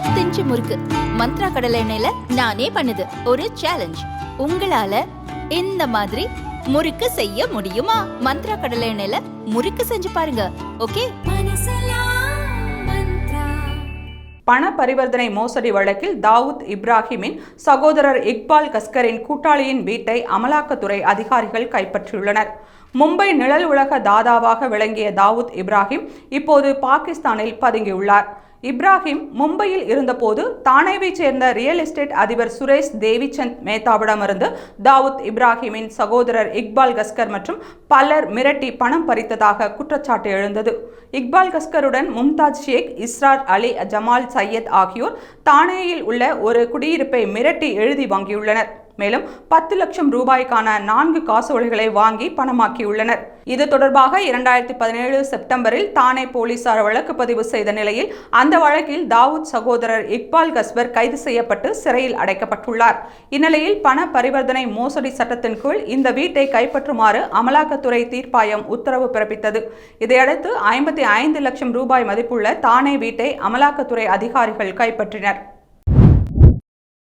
South இந்திய முறுக்கு மந்த்ரா கடலை எண்ணெயில நானே பண்ணுது ஒரு சேலஞ்ச். உங்களால இந்த மாதிரி முறுக்கு செய்ய முடியுமா? மந்த்ரா கடலை எண்ணெயில முறுக்கு செஞ்சு பாருங்க. ஓகே. பண பரிவர்த்தனை மோசடி வழக்கில் தாவூத் இப்ராஹிமின் சகோதரர் இக்பால் கஸ்கரின் கூட்டாளியின் வீட்டை அமலாக்கத்துறை அதிகாரிகள் கைப்பற்றியுள்ளனர். மும்பை நிழல் உலக தாதாவாக விளங்கிய தாவூத் இப்ராஹிம் இப்போது பாகிஸ்தானில் பதுங்கியுள்ளார். இப்ராஹிம் மும்பையில் இருந்தபோது தானேவை சேர்ந்த ரியல் எஸ்டேட் அதிபர் சுரேஷ் தேவிச்சந்த் மேத்தாவிடமிருந்து தாவூத் இப்ராஹிமின் சகோதரர் இக்பால் கஸ்கர் மற்றும் பலர் மிரட்டி பணம் பறித்ததாக குற்றச்சாட்டு எழுந்தது. இக்பால் கஸ்கருடன் மும்தாஜ் ஷேக், இஸ்ரார் அலி, ஜமால் சையத் ஆகியோர் தானேயில் உள்ள ஒரு குடியிருப்பை மிரட்டி எழுதி வாங்கியுள்ளனர். மேலும் 10 லட்சம் ரூபாய்க்கான 4 காசோலைகளை வாங்கி பணமாக்கியுள்ளனர். இது தொடர்பாக 2017 செப்டம்பரில் தானே போலீசார் வழக்கு பதிவு செய்த நிலையில் அந்த வழக்கில் தாவூத் சகோதரர் இக்பால் கஸ்கர் கைது செய்யப்பட்டு சிறையில் அடைக்கப்பட்டுள்ளார். இந்நிலையில் பண பரிவர்த்தனை மோசடி சட்டத்தின் கீழ் இந்த வீட்டை கைப்பற்றுமாறு அமலாக்கத்துறை தீர்ப்பாயம் உத்தரவு பிறப்பித்தது. இதையடுத்து 55 லட்சம் ரூபாய் மதிப்புள்ள தானே வீட்டை அமலாக்கத்துறை அதிகாரிகள் கைப்பற்றினர்.